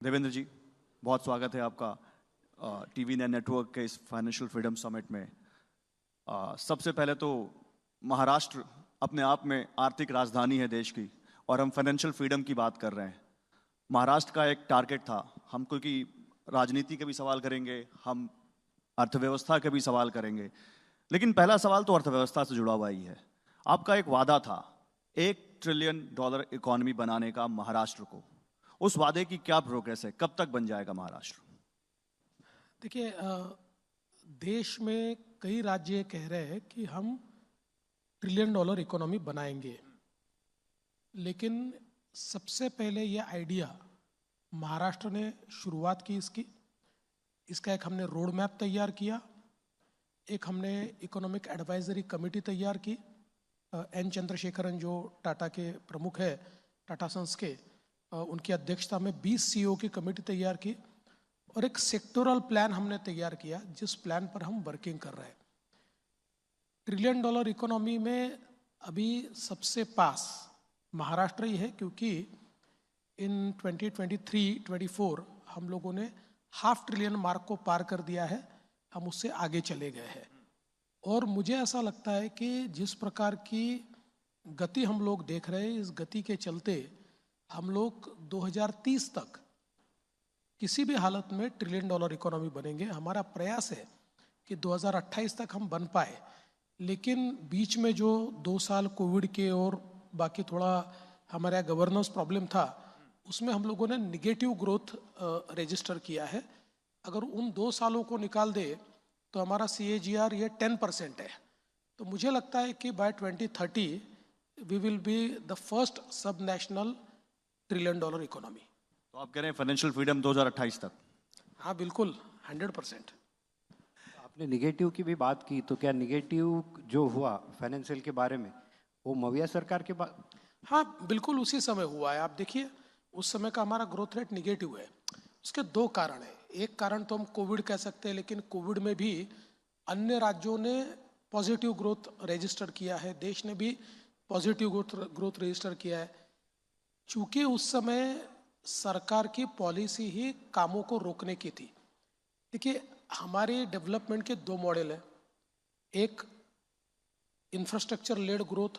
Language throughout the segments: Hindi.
देवेंद्र जी, बहुत स्वागत है आपका टीवी नेटवर्क के इस फाइनेंशियल फ्रीडम समिट में। सबसे पहले तो महाराष्ट्र अपने आप में आर्थिक राजधानी है देश की, और हम फाइनेंशियल फ्रीडम की बात कर रहे हैं। महाराष्ट्र का एक टारगेट था, हम क्योंकि राजनीति के भी सवाल करेंगे, हम अर्थव्यवस्था के भी सवाल करेंगे, लेकिन पहला सवाल तो अर्थव्यवस्था से जुड़ा हुआ ही है। आपका एक वादा था $1 ट्रिलियन इकोनॉमी बनाने का महाराष्ट्र को। उस वादे की क्या प्रोग्रेस है, कब तक बन जाएगा महाराष्ट्र? देखिए, देश में कई राज्य कह रहे हैं कि हम $1 ट्रिलियन इकोनॉमी बनाएंगे, लेकिन सबसे पहले ये आइडिया महाराष्ट्र ने शुरुआत की इसका एक हमने रोड मैप तैयार किया, एक हमने इकोनॉमिक एडवाइजरी कमेटी तैयार की। एन चंद्रशेखरन जो टाटा के प्रमुख है, टाटा सन्स के, उनकी अध्यक्षता में 20 सीईओ की कमेटी तैयार की और एक सेक्टोरल प्लान हमने तैयार किया, जिस प्लान पर हम वर्किंग कर रहे हैं। $1 ट्रिलियन इकोनॉमी में अभी सबसे पास महाराष्ट्र ही है, क्योंकि इन 2023-24 हम लोगों ने $500 ट्रिलियन मार्क को पार कर दिया है, हम उससे आगे चले गए हैं। और मुझे ऐसा लगता है कि जिस प्रकार की गति हम लोग देख रहे हैं, इस गति के चलते हम लोग 2030 तक किसी भी हालत में $1 ट्रिलियन इकोनॉमी बनेंगे। हमारा प्रयास है कि 2028 तक हम बन पाए, लेकिन बीच में जो 2 साल कोविड के और बाकी थोड़ा हमारे यहाँ गवर्नेंस प्रॉब्लम था, उसमें हम लोगों ने निगेटिव ग्रोथ रजिस्टर किया है। अगर उन 2 सालों को निकाल दे तो हमारा CAGR ये 10% है। तो मुझे लगता है कि by 2030 we will be the first subnational $1 trillion economy. तो आप कह रहे हैं फाइनेंशियल फ्रीडम 2028 तक? हाँ, बिल्कुल, 100%। आपने निगेटिव की भी बात की, तो क्या निगेटिव जो हुआ फाइनेंशियल के बारे में वो मविया सरकार के बाद? हाँ, बिल्कुल उसी समय हुआ है। आप देखिए, उस समय का हमारा ग्रोथ रेट निगेटिव है। उसके 2 कारण हैं। एक कारण तो हम कोविड कह सकते हैं, लेकिन कोविड में भी अन्य राज्यों ने पॉजिटिव ग्रोथ रजिस्टर किया है, देश ने भी पॉजिटिव ग्रोथ रजिस्टर किया है। चूंकि उस समय सरकार की पॉलिसी ही कामों को रोकने की थी। देखिए, हमारे डेवलपमेंट के 2 मॉडल हैं, एक इंफ्रास्ट्रक्चर लेड ग्रोथ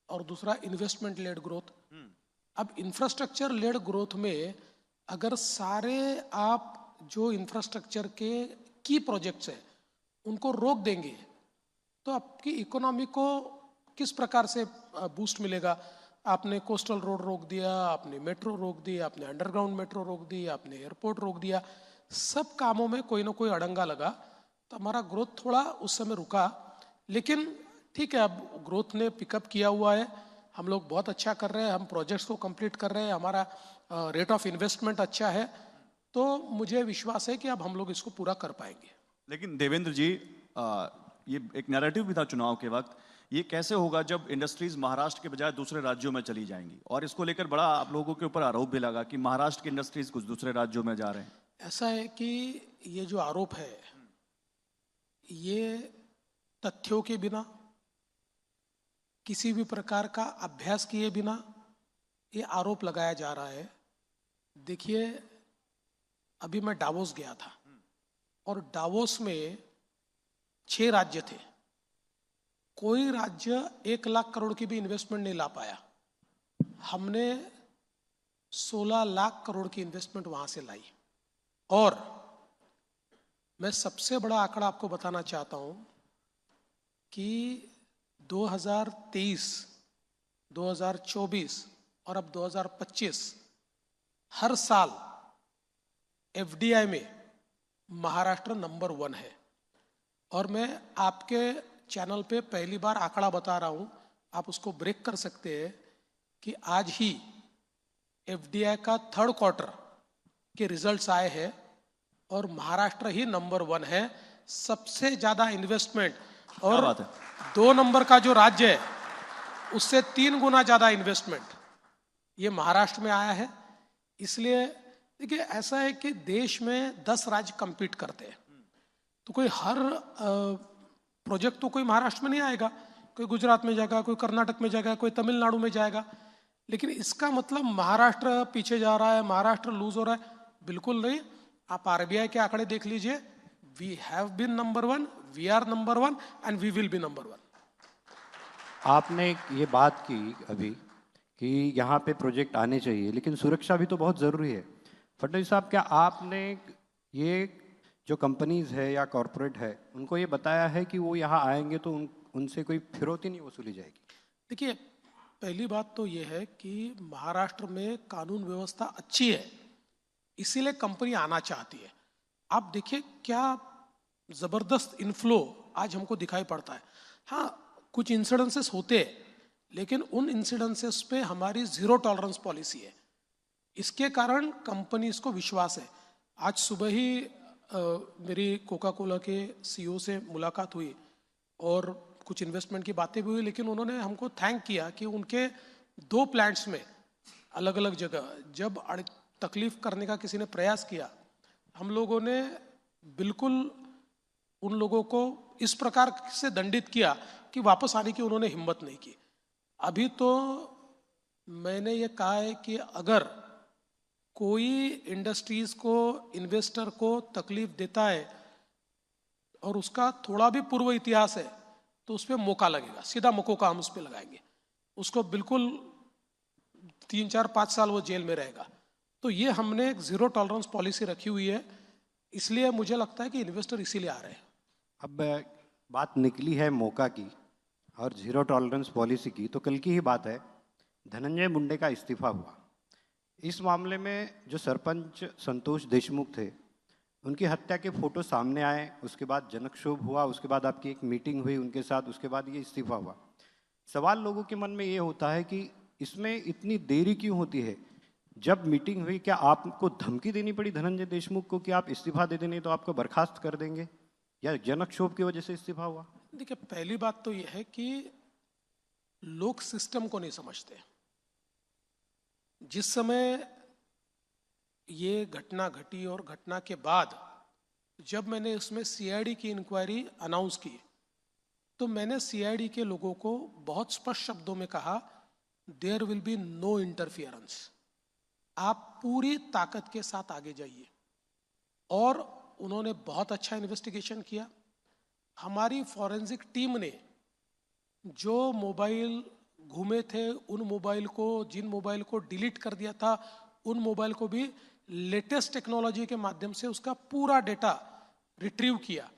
और दूसरा इन्वेस्टमेंट लेड ग्रोथ। अब इंफ्रास्ट्रक्चर लेड ग्रोथ में अगर सारे आप जो इंफ्रास्ट्रक्चर के की प्रोजेक्ट्स हैं उनको रोक देंगे तो आपकी इकोनॉमी को किस प्रकार से बूस्ट मिलेगा? आपने कोस्टल रोड रोक दिया, आपने मेट्रो रोक दी, आपने अंडरग्राउंड मेट्रो रोक दी, आपने एयरपोर्ट रोक दिया, सब कामों में कोई ना कोई अड़ंगा लगा, तो हमारा ग्रोथ थोड़ा उस समय रुका। लेकिन ठीक है, अब ग्रोथ ने पिकअप किया हुआ है, हम लोग बहुत अच्छा कर रहे हैं, हम प्रोजेक्ट्स को कंप्लीट कर रहे हैं, हमारा रेट ऑफ इन्वेस्टमेंट अच्छा है, तो मुझे विश्वास है कि अब हम लोग इसको पूरा कर पाएंगे। लेकिन देवेंद्र जी, ये एक नैरेटिव भी था चुनाव के वक्त, ये कैसे होगा जब इंडस्ट्रीज महाराष्ट्र के बजाय दूसरे राज्यों में चली जाएंगी? और इसको लेकर बड़ा आप लोगों के ऊपर आरोप भी लगा कि महाराष्ट्र की इंडस्ट्रीज कुछ दूसरे राज्यों में जा रहे हैं। ऐसा है कि ये जो आरोप है, ये तथ्यों के बिना, किसी भी प्रकार का अभ्यास किए बिना ये आरोप लगाया जा रहा है। देखिए, अभी मैं डावोस गया था और डावोस में 6 राज्य थे, कोई राज्य 1 लाख करोड़ की भी इन्वेस्टमेंट नहीं ला पाया। हमने 16 लाख करोड़ की इन्वेस्टमेंट वहां से लाई। और मैं सबसे बड़ा आंकड़ा आपको बताना चाहता हूं कि 2023, 2024 और अब 2025 हर साल FDI में महाराष्ट्र नंबर 1 है। और मैं आपके चैनल पे पहली बार आंकड़ा बता रहा हूं, आप उसको ब्रेक कर सकते हैं कि आज ही FDI का 3rd क्वार्टर के रिजल्ट्स आए हैं और महाराष्ट्र ही नंबर 1 है, सबसे ज्यादा इन्वेस्टमेंट। और 2 नंबर का जो राज्य है उससे 3 गुना ज्यादा इन्वेस्टमेंट ये महाराष्ट्र में आया है। इसलिए देखिए, ऐसा है कि देश में 10 राज्य कंपीट करते हैं, तो कोई हर प्रोजेक्ट तो कोई महाराष्ट्र में नहीं आएगा, कोई गुजरात में जाएगा, कोई कर्नाटक में जाएगा, कोई तमिलनाडु में जाएगा। लेकिन इसका मतलब महाराष्ट्र पीछे जा रहा है, महाराष्ट्र लूज हो रहा है, बिल्कुल नहीं। आप आरबीआई के आंकड़े देख लीजिए, we have been number 1, we are number 1 and we will be number 1। आपने ये बात की अभी कि यहाँ पे प्रोजेक्ट आने चाहिए, लेकिन सुरक्षा भी तो बहुत ज़रूरी है। फडणवीस साहब, क्या आपने ये जो कंपनीज है या कॉरपोरेट है उनको ये बताया है कि वो यहाँ आएंगे तो उनसे कोई फिरौती नहीं वसूली जाएगी? देखिए, पहली बात तो ये है कि महाराष्ट्र में कानून व्यवस्था अच्छी है, इसीलिए कंपनी आना चाहती है। आप देखिए क्या जबरदस्त इनफ्लो आज हमको दिखाई पड़ता है। हाँ, कुछ इंसिडेंसेस होते हैं, लेकिन उन इंसिडेंसेस पे हमारी जीरो टॉलरेंस पॉलिसी है। इसके कारण कंपनीज को विश्वास है। आज सुबह ही मेरी कोका कोला के सीईओ से मुलाकात हुई और कुछ इन्वेस्टमेंट की बातें भी हुई, लेकिन उन्होंने हमको थैंक किया कि उनके 2 प्लांट्स में अलग अलग जगह जब तकलीफ करने का किसी ने प्रयास किया, हम लोगों ने बिल्कुल उन लोगों को इस प्रकार से दंडित किया कि वापस आने की उन्होंने हिम्मत नहीं की। अभी तो मैंने ये कहा है कि अगर कोई इंडस्ट्रीज को, इन्वेस्टर को तकलीफ देता है और उसका थोड़ा भी पूर्व इतिहास है तो उस पर मौका लगेगा, सीधा मौका हम उस पर लगाएंगे। उसको बिल्कुल 3, 4, 5 साल वो जेल में रहेगा। तो ये हमने एक जीरो टॉलरेंस पॉलिसी रखी हुई है, इसलिए मुझे लगता है कि इन्वेस्टर इसीलिए आ रहे हैं। अब बात निकली है मौका की और जीरो टॉलरेंस पॉलिसी की, तो कल की ही बात है, धनंजय मुंडे का इस्तीफा हुआ। इस मामले में जो सरपंच संतोष देशमुख थे, उनकी हत्या के फोटो सामने आए, उसके बाद जनक्षोभ हुआ, उसके बाद आपकी एक मीटिंग हुई उनके साथ, उसके बाद ये इस्तीफा हुआ। सवाल लोगों के मन में ये होता है कि इसमें इतनी देरी क्यों होती है? जब मीटिंग हुई, क्या आपको धमकी देनी पड़ी धनंजय देशमुख को कि आप इस्तीफा दे देंगे तो आपको बर्खास्त कर देंगे, या जनक्षोभ की वजह से इस्तीफा हुआ? देखिए, पहली बात तो यह है कि लोग सिस्टम को नहीं समझते। जिस समय ये घटना घटी और घटना के बाद जब मैंने उसमें सीआईडी की इंक्वायरी अनाउंस की, तो मैंने सीआईडी के लोगों को बहुत स्पष्ट शब्दों में कहा, there will be no interference. आप पूरी ताकत के साथ आगे जाइए। और उन्होंने बहुत अच्छा इन्वेस्टिगेशन किया। हमारी फॉरेंसिक टीम ने जो मोबाइल घूमे थे, उन मोबाइल को, जिन मोबाइल को डिलीट कर दिया था, उन मोबाइल को भी लेटेस्ट टेक्नोलॉजी के माध्यम से उसका पूरा डेटा रिट्रीव किया।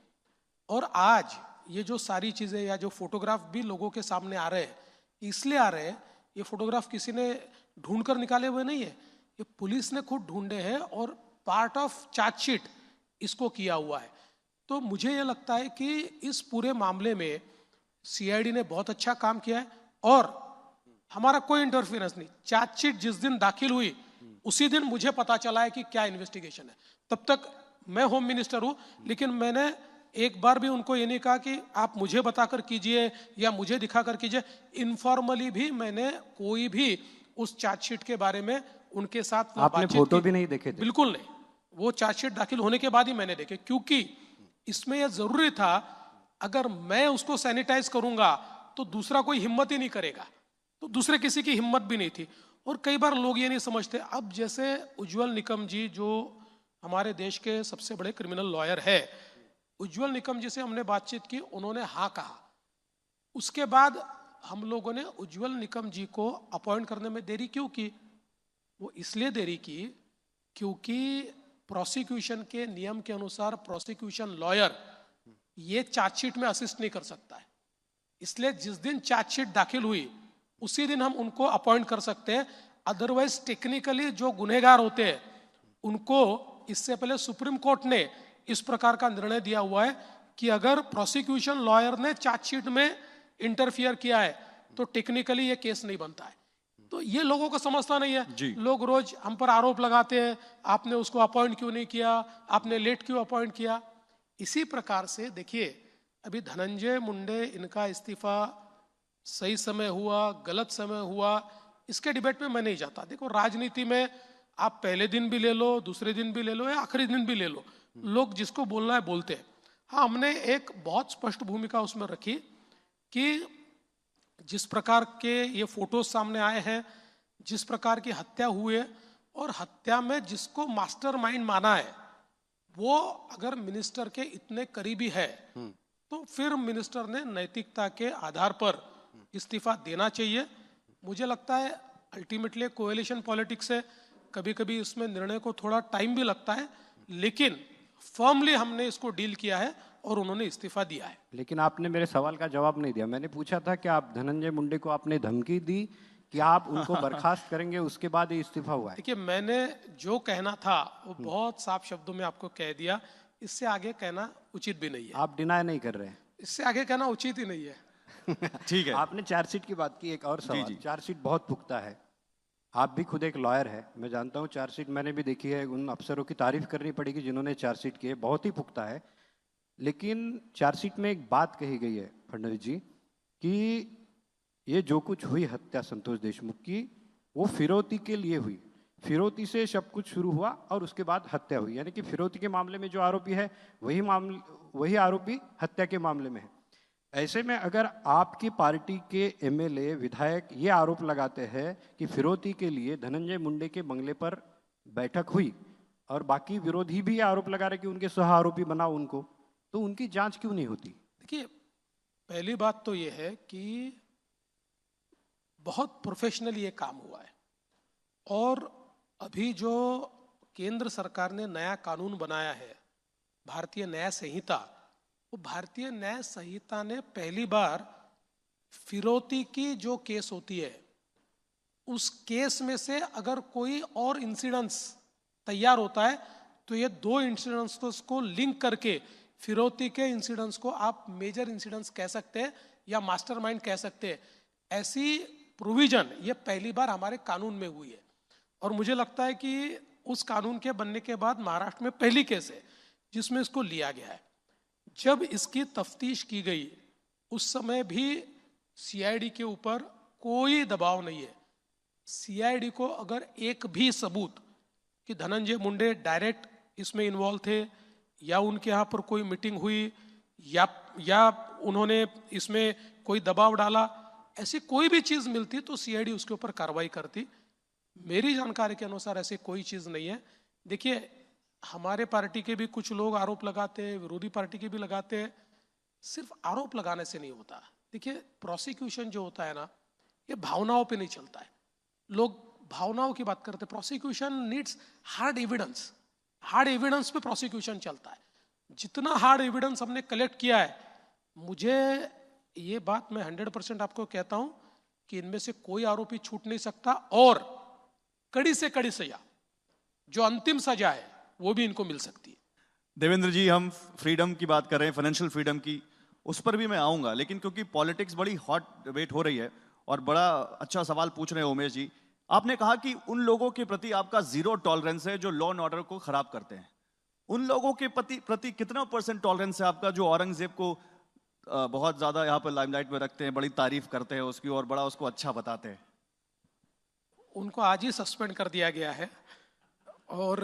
और आज ये जो सारी चीज़ें या जो फोटोग्राफ भी लोगों के सामने आ रहे हैं, इसलिए आ रहे हैं, ये फोटोग्राफ किसी ने ढूंढ कर निकाले हुए नहीं है, ये पुलिस ने खुद ढूंढे हैं और पार्ट ऑफ चार्जशीट इसको किया हुआ है। तो मुझे ये लगता है कि इस पूरे मामले में सीआईडी ने बहुत अच्छा काम किया है और हमारा कोई इंटरफेरेंस नहीं। चार्जशीट जिस दिन दाखिल हुई उसी दिन मुझे पता चला है कि क्या इन्वेस्टिगेशन है। तब तक मैं होम मिनिस्टर हूं, लेकिन मैंने एक बार भी उनको ये नहीं कहा कि आप मुझे बताकर कीजिए या मुझे दिखाकर कीजिए। इनफॉर्मली भी मैंने कोई भी उस चार्जशीट के बारे में उनके साथ आपने फोटो भी नहीं देखे थे? बिल्कुल नहीं। वो चार्जशीट दाखिल होने के बाद ही मैंने देखे, क्योंकि इसमें यह जरूरी था, अगर मैं उसको सैनिटाइज करूंगा तो दूसरा कोई हिम्मत ही नहीं करेगा, तो दूसरे किसी की हिम्मत भी नहीं थी। और कई बार लोग ये नहीं समझते। अब जैसे उज्ज्वल निकम जी जो हमारे देश के सबसे बड़े क्रिमिनल लॉयर है, उज्ज्वल निकम जी से हमने बातचीत की, उन्होंने हाँ कहा। उसके बाद हम लोगों ने उज्ज्वल निकम जी को अपॉइंट करने में देरी क्यों की? वो इसलिए देरी की क्योंकि प्रोसिक्यूशन के नियम के अनुसार प्रोसिक्यूशन लॉयर ये चार्जशीट में असिस्ट नहीं कर सकता है। इसलिए जिस दिन चार्जशीट दाखिल हुई उसी दिन हम उनको अपॉइंट कर सकते हैं। अदरवाइज टेक्निकली जो गुनहगार होते हैं उनको, इससे पहले सुप्रीम कोर्ट ने इस प्रकार का निर्णय दिया हुआ है कि अगर प्रोसिक्यूशन लॉयर ने चार्जशीट में इंटरफियर किया है तो टेक्निकली ये केस नहीं बनता है। तो ये लोगों को समझता नहीं है। लोग रोज हम पर आरोप लगाते हैं, आपने उसको अपॉइंट क्यों नहीं किया, आपने लेट क्यों अपॉइंट किया। इसी प्रकार से देखिए, अभी धनंजय मुंडे, इनका इस्तीफा सही समय हुआ, गलत समय हुआ, इसके डिबेट में मैं नहीं जाता। देखो, राजनीति में आप पहले दिन भी ले लो, दूसरे दिन भी ले लो या आखिरी दिन भी ले लो, लोग जिसको बोलना है बोलते हैं। हाँ, हमने एक बहुत स्पष्ट भूमिका उसमें रखी कि जिस प्रकार के ये फोटोज सामने आए हैं, जिस प्रकार की हत्या हुई है और हत्या में जिसको मास्टरमाइंड माना है वो अगर मिनिस्टर के इतने करीबी है तो फिर मिनिस्टर ने नैतिकता के आधार पर इस्तीफा देना चाहिए। मुझे लगता है अल्टीमेटली कोएलिशन पॉलिटिक्स है, कभी कभी इसमें निर्णय को थोड़ा टाइम भी लगता है, लेकिन फर्मली हमने इसको डील किया है और उन्होंने इस्तीफा दिया है। लेकिन आपने मेरे सवाल का जवाब नहीं दिया। मैंने पूछा था कि आप धनंजय मुंडे को आपने धमकी दी कि आप उनको बर्खास्त करेंगे, उसके बाद ये इस्तीफा हुआ है। देखिए, मैंने जो कहना था वो बहुत साफ शब्दों में आपको कह दिया, इससे आगे कहना उचित भी नहीं है। आप डिनाई नहीं कर रहे हैं? इससे आगे कहना उचित ही नहीं है। ठीक है। आपने चार्जशीट की बात की, एक और सवाल। चार्जशीट बहुत पुख्ता है, आप भी खुद एक लॉयर है, मैं जानता हूँ चार्जशीट मैंने भी देखी है। उन अफसरों की तारीफ करनी पड़ेगी जिन्होंने चार्जशीट की है, बहुत ही पुख्ता है। लेकिन चार्जशीट में एक बात कही गई है फडणवीस जी कि ये जो कुछ हुई हत्या संतोष देशमुख की वो फिरौती के लिए हुई, फिरौती से सब कुछ शुरू हुआ और उसके बाद हत्या हुई। यानी कि फिरौती के मामले में जो आरोपी है वही आरोपी हत्या के मामले में है। ऐसे में अगर आपकी पार्टी के एमएलए विधायक ये आरोप लगाते हैं कि फिरौती के लिए धनंजय मुंडे के बंगले पर बैठक हुई और बाकी विरोधी भी आरोप लगा रहे कि उनके सह आरोपी बनाओ उनको, तो उनकी जांच क्यों नहीं होती? देखिए, पहली बात तो ये है कि बहुत प्रोफेशनली ये काम हुआ है और अभी जो केंद्र सरकार ने नया कानून बनाया है, भारतीय न्याय संहिता, वो भारतीय न्याय संहिता ने पहली बार फिरौती की जो केस होती है उस केस में से अगर कोई और इंसिडेंट्स तैयार होता है तो ये दो इंसिडेंट्स को लिंक करके फिरौती के इंसिडेंट्स को आप मेजर इंसिडेंट्स कह सकते हैं या मास्टरमाइंड कह सकते हैं। ऐसी प्रोविजन ये पहली बार हमारे कानून में हुई है और मुझे लगता है कि उस कानून के बनने के बाद महाराष्ट्र में पहली केस है जिसमें इसको लिया गया है। जब इसकी तफ्तीश की गई उस समय भी सीआईडी के ऊपर कोई दबाव नहीं है। सीआईडी को अगर एक भी सबूत कि धनंजय मुंडे डायरेक्ट इसमें इन्वॉल्व थे या उनके यहाँ पर कोई मीटिंग हुई या उन्होंने इसमें कोई दबाव डाला, ऐसी कोई भी चीज मिलती तो सीआईडी उसके ऊपर कार्रवाई करती। मेरी जानकारी के अनुसार ऐसी कोई चीज नहीं है। देखिए, हमारे पार्टी के भी कुछ लोग आरोप लगाते हैं, विरोधी पार्टी के भी लगाते हैं। सिर्फ आरोप लगाने से नहीं होता। देखिए, प्रोसिक्यूशन जो होता है ना, ये भावनाओं पे नहीं चलता है। लोग भावनाओं की बात करते हैं। Prosecution needs hard evidence, hard evidence पे प्रोसिक्यूशन चलता है। जितना हार्ड एविडेंस हमने कलेक्ट किया है, मुझे ये बात मैं 100% आपको कहता हूं कि इनमें से कोई आरोपी छूट नहीं सकता और कड़ी से कड़ी सजा, जो अंतिम सजा है, वो भी इनको मिल सकती है। देवेंद्र जी, हम फ्रीडम की बात कर रहे हैं, फाइनेंशियल फ्रीडम की, उस पर भी मैं आऊंगा, लेकिन क्योंकि पॉलिटिक्स बड़ी हॉट वेट हो रही है और बड़ा अच्छा सवाल पूछ रहे हैं उमेश जी। आपने कहा कि उन लोगों के प्रति आपका जीरो टॉलरेंस है जो लॉ एंड ऑर्डर को खराब करते हैं। उन लोगों के प्रति कितना % टॉलरेंस है आपका जो औरंगजेब को बहुत ज्यादा यहाँ पर लाइमलाइट में रखते हैं, बड़ी तारीफ करते हैं उसकी और बड़ा उसको अच्छा बताते हैं? उनको आज ही सस्पेंड कर दिया गया है। और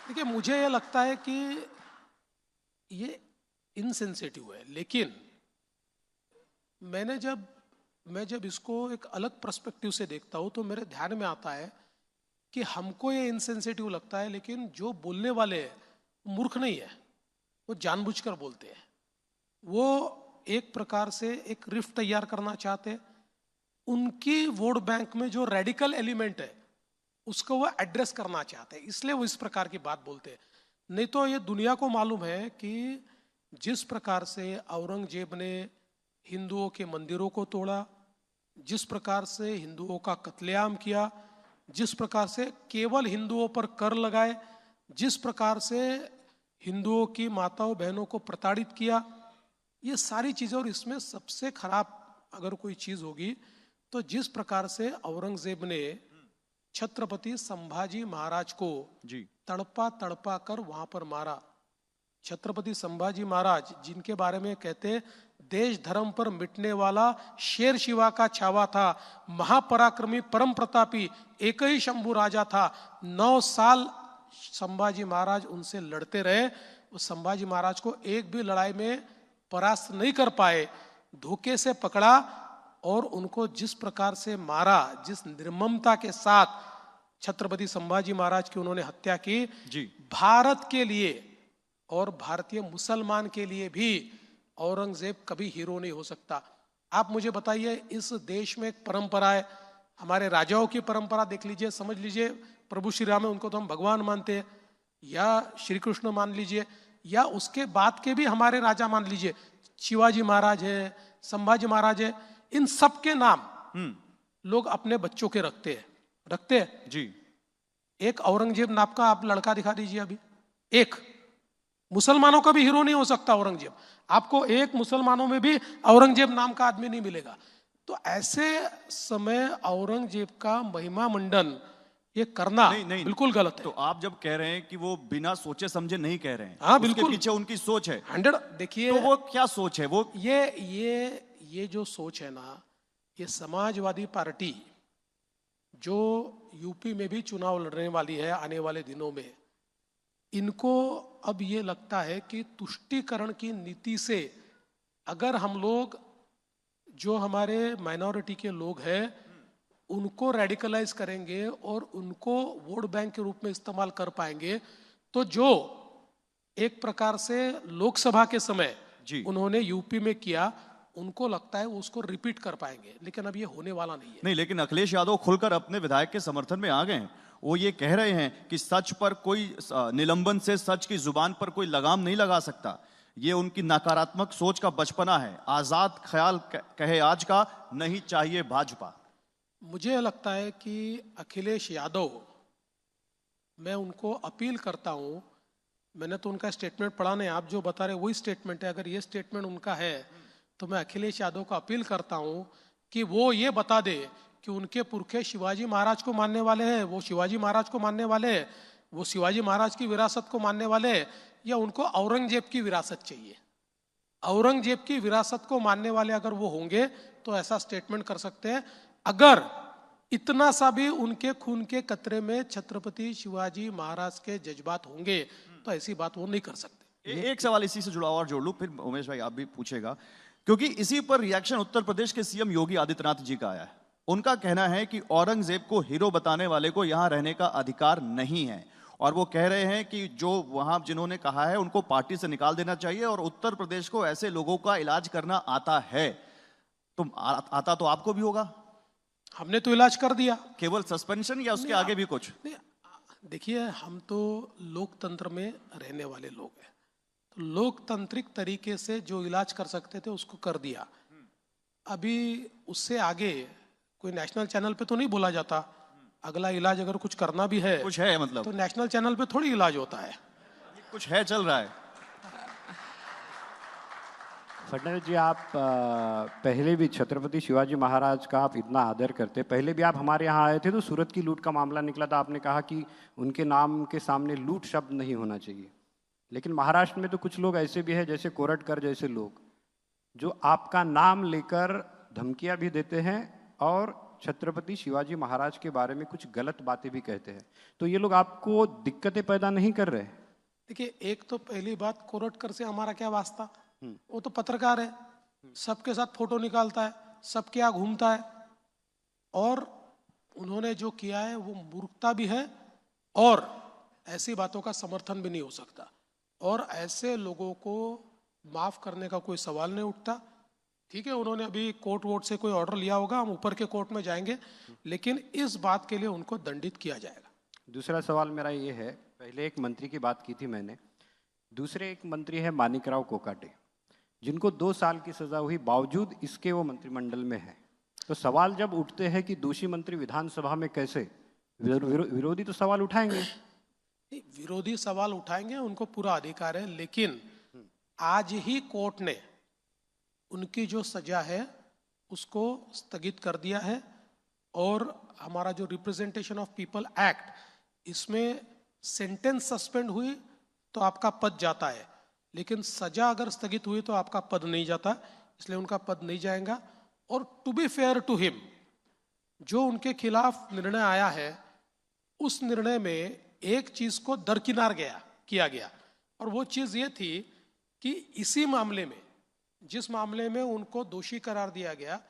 देखिए, मुझे ये लगता है कि ये इनसेंसिटिव है, लेकिन मैं जब इसको एक अलग पर्सपेक्टिव से देखता हूं तो मेरे ध्यान में आता है कि हमको ये इनसेंसिटिव लगता है, लेकिन जो बोलने वाले हैं मूर्ख नहीं है, वो जानबूझकर बोलते हैं। वो एक प्रकार से एक रिफ्ट तैयार करना चाहते हैं। उनकी वोट बैंक में जो रेडिकल एलिमेंट है उसको वो एड्रेस करना चाहते हैं, इसलिए वो इस प्रकार की बात बोलते हैं। नहीं तो ये दुनिया को मालूम है कि जिस प्रकार से औरंगजेब ने हिंदुओं के मंदिरों को तोड़ा, जिस प्रकार से हिंदुओं का कत्लेआम किया, जिस प्रकार से केवल हिंदुओं पर कर लगाए, जिस प्रकार से हिंदुओं की माताओं बहनों को प्रताड़ित किया, ये सारी चीजें। और इसमें सबसे खराब अगर कोई चीज होगी तो जिस प्रकार से औरंगजेब ने छत्रपति संभाजी महाराज को तड़पा तड़पा कर वहां पर मारा। छत्रपति संभाजी महाराज, जिनके बारे में कहते हैं देश धर्म पर मिटने वाला शेर शिवा का छावा था, महापराक्रमी परम प्रतापी एक ही शंभू राजा था। 9 साल संभाजी महाराज उनसे लड़ते रहे। वो संभाजी महाराज को एक भी लड़ाई में परास्त नहीं कर पाए। धोखे से पकड़ा और उनको जिस प्रकार से मारा, जिस निर्ममता के साथ छत्रपति संभाजी महाराज की उन्होंने हत्या की, जी भारत के लिए और भारतीय मुसलमान के लिए भी औरंगजेब कभी हीरो नहीं हो सकता। आप मुझे बताइए, इस देश में एक परंपरा है, हमारे राजाओं की परंपरा देख लीजिए, समझ लीजिए प्रभु श्री राम है, उनको तो हम भगवान मानते हैं, या श्री कृष्ण मान लीजिए, या उसके बाद के भी हमारे राजा मान लीजिए, शिवाजी महाराज है, संभाजी महाराज है, इन सब के नाम लोग अपने बच्चों के रखते हैं जी। एक औरंगजेब नाम का आप लड़का दिखा दीजिए अभी, एक मुसलमानों का भी हीरो नहीं हो सकता औरंगजेब, आपको एक मुसलमानों में भी औरंगजेब नाम का आदमी नहीं मिलेगा। तो ऐसे समय औरंगजेब का महिमा मंडन ये करना नहीं बिल्कुल गलत है। तो आप जब कह रहे हैं कि वो बिना सोचे समझे नहीं कह रहे हैं, हाँ उसके बिल्कुल, पीछे उनकी सोच है 100। देखिए तो वो क्या सोच है वो? ये जो सोच है ना, ये समाजवादी पार्टी जो यूपी में भी चुनाव लड़ने वाली है आने वाले दिनों में, इनको अब ये लगता है कि तुष्टीकरण की नीति से अगर हम लोग जो हमारे माइनॉरिटी के लोग हैं उनको रेडिकलाइज करेंगे और उनको वोट बैंक के रूप में इस्तेमाल कर पाएंगे, तो जो एक प्रकार से लोकसभा के समय जी उन्होंने यूपी में किया, उनको लगता है वो उसको रिपीट कर पाएंगे, लेकिन अब ये होने वाला नहीं है। नहीं, लेकिन अखिलेश यादव खुलकर अपने विधायक के समर्थन में आ गए हैं। वो ये कह रहे हैं कि सच पर कोई निलंबन से सच की जुबान पर कोई लगाम नहीं लगा सकता। ये उनकी नकारात्मक सोच का बचपना है। आजाद ख्याल कहे आज का, नहीं चाहिए भाजपा। मुझे लगता है कि अखिलेश यादव, मैं उनको अपील करता हूं, मैंने तो उनका स्टेटमेंट पढ़ा नहीं, आप जो बता रहे वही स्टेटमेंट है, अगर ये स्टेटमेंट उनका है तो मैं अखिलेश यादव को अपील करता हूं कि वो ये बता दे कि उनके पुरखे शिवाजी महाराज को मानने वाले हैं, वो शिवाजी महाराज को मानने वाले हैं, वो शिवाजी महाराज की विरासत को मानने वाले हैं, या उनको औरंगजेब की विरासत चाहिए। औरंगजेब की विरासत को मानने वाले अगर वो होंगे तो ऐसा स्टेटमेंट कर सकते हैं। अगर इतना सा भी उनके खून के कतरे में छत्रपति शिवाजी महाराज के जज्बात होंगे तो ऐसी बात वो नहीं कर सकते। एक सवाल इसी से जुड़ा और जोड़ लूं, फिर उमेश भाई आप भी पूछेगा, क्योंकि इसी पर रिएक्शन उत्तर प्रदेश के सीएम योगी आदित्यनाथ जी का आया है। उनका कहना है कि औरंगजेब को हीरो बताने वाले को यहां रहने का अधिकार नहीं है, और वो कह रहे हैं कि जो वहां जिन्होंने कहा है उनको पार्टी से निकाल देना चाहिए, और उत्तर प्रदेश को ऐसे लोगों का इलाज करना आता है। तो आता तो आपको भी होगा, हमने तो इलाज कर दिया। केवल सस्पेंशन या उसके आगे भी कुछ? देखिए, हम तो लोकतंत्र में रहने वाले लोग हैं, तो लोकतांत्रिक तरीके से जो इलाज कर सकते थे उसको कर दिया। अभी उससे आगे कोई नेशनल चैनल पे तो नहीं बोला जाता। अगला इलाज अगर कुछ करना भी है, कुछ है मतलब, तो नेशनल चैनल पे थोड़ी इलाज होता है। कुछ है चल रहा है। फडणवीस जी, आप पहले भी छत्रपति शिवाजी महाराज का आप इतना आदर करते, पहले भी आप हमारे यहाँ आए थे तो सूरत की लूट का मामला निकला था, आपने कहा कि उनके नाम के सामने लूट शब्द नहीं होना चाहिए। लेकिन महाराष्ट्र में तो कुछ लोग ऐसे भी हैं, जैसे कोरटकर जैसे लोग, जो आपका नाम लेकर धमकियां भी देते हैं और छत्रपति शिवाजी महाराज के बारे में कुछ गलत बातें भी कहते हैं। तो ये लोग आपको दिक्कतें पैदा नहीं कर रहे? देखिए, एक तो पहली बात, कोरटकर से हमारा क्या वास्ता, वो तो पत्रकार है, सबके साथ फोटो निकालता है, सबके यहाँ घूमता है, और उन्होंने जो किया है वो मूर्खता भी है और ऐसी बातों का समर्थन भी नहीं हो सकता, और ऐसे लोगों को माफ करने का कोई सवाल नहीं उठता। ठीक है, उन्होंने अभी कोर्ट वोट से कोई ऑर्डर लिया होगा, हम ऊपर के कोर्ट में जाएंगे, लेकिन इस बात के लिए उनको दंडित किया जाएगा। दूसरा सवाल मेरा ये है, पहले एक मंत्री की बात की थी मैंने, दूसरे एक मंत्री है मानिकराव कोकाटे, जिनको 2 साल की सजा हुई, बावजूद इसके वो मंत्रिमंडल में है। तो सवाल जब उठते हैं कि दोषी मंत्री विधानसभा में कैसे, विरोधी तो सवाल उठाएंगे। विरोधी सवाल उठाएंगे, उनको पूरा अधिकार है, लेकिन आज ही कोर्ट ने उनकी जो सजा है उसको स्थगित कर दिया है, और हमारा जो रिप्रेजेंटेशन ऑफ पीपल एक्ट, इसमें सेंटेंस सस्पेंड हुई तो आपका पद जाता है, लेकिन सजा अगर स्थगित हुई तो आपका पद नहीं जाता, इसलिए उनका पद नहीं जाएगा। और to be fair to him, जो उनके खिलाफ निर्णय आया है उस निर्णय में एक चीज को दरकिनार किया गया, और वो चीज ये थी कि इसी मामले में, जिस मामले में उनको दोषी करार दिया गया,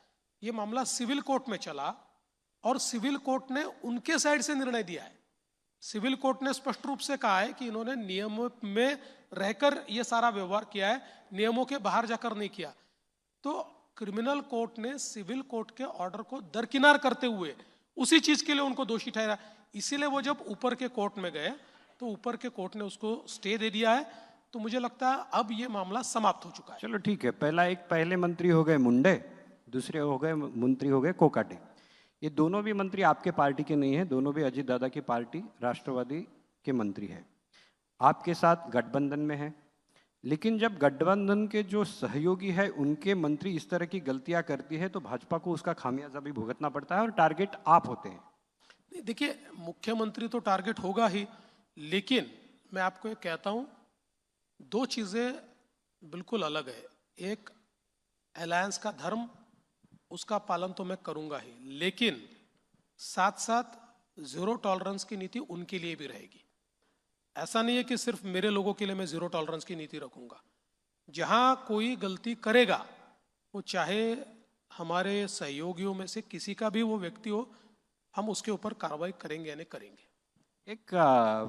ये मामला सिविल कोर्ट में चला और सिविल कोर्ट ने उनके साइड से निर्णय दिया है। सिविल कोर्ट ने स्पष्ट रूप से कहा है कि इन्होंने नियमों में रहकर ये सारा व्यवहार किया है, नियमों के बाहर जाकर नहीं किया। तो क्रिमिनल कोर्ट ने सिविल कोर्ट के ऑर्डर को दरकिनार करते हुए उसी चीज के लिए उनको दोषी ठहरा। इसीलिए वो जब ऊपर के कोर्ट में गए तो ऊपर के कोर्ट ने उसको स्टे दे दिया है। तो मुझे लगता है अब ये मामला समाप्त हो चुका है। चलो ठीक है, पहले मंत्री हो गए मुंडे, दूसरे हो गए मंत्री हो गए कोकाटे। ये दोनों भी मंत्री आपके पार्टी के नहीं है, दोनों भी अजीत दादा की पार्टी राष्ट्रवादी के मंत्री है, आपके साथ गठबंधन में है। लेकिन जब गठबंधन के जो सहयोगी है उनके मंत्री इस तरह की गलतियां करती है तो भाजपा को उसका खामियाजा भी भुगतना पड़ता है और टारगेट आप होते हैं। देखिए, मुख्यमंत्री तो टारगेट होगा ही, लेकिन मैं आपको एक कहता हूं, दो चीजें बिल्कुल अलग है। एक अलायंस का धर्म, उसका पालन तो मैं करूंगा ही, लेकिन साथ साथ जीरो टॉलरेंस की नीति उनके लिए भी रहेगी। ऐसा नहीं है कि सिर्फ मेरे लोगों के लिए मैं जीरो टॉलरेंस की नीति रखूंगा। जहां कोई गलती करेगा, वो चाहे हमारे सहयोगियों में से किसी का भी वो व्यक्ति हो, हम उसके ऊपर कार्रवाई करेंगे या नहीं करेंगे। एक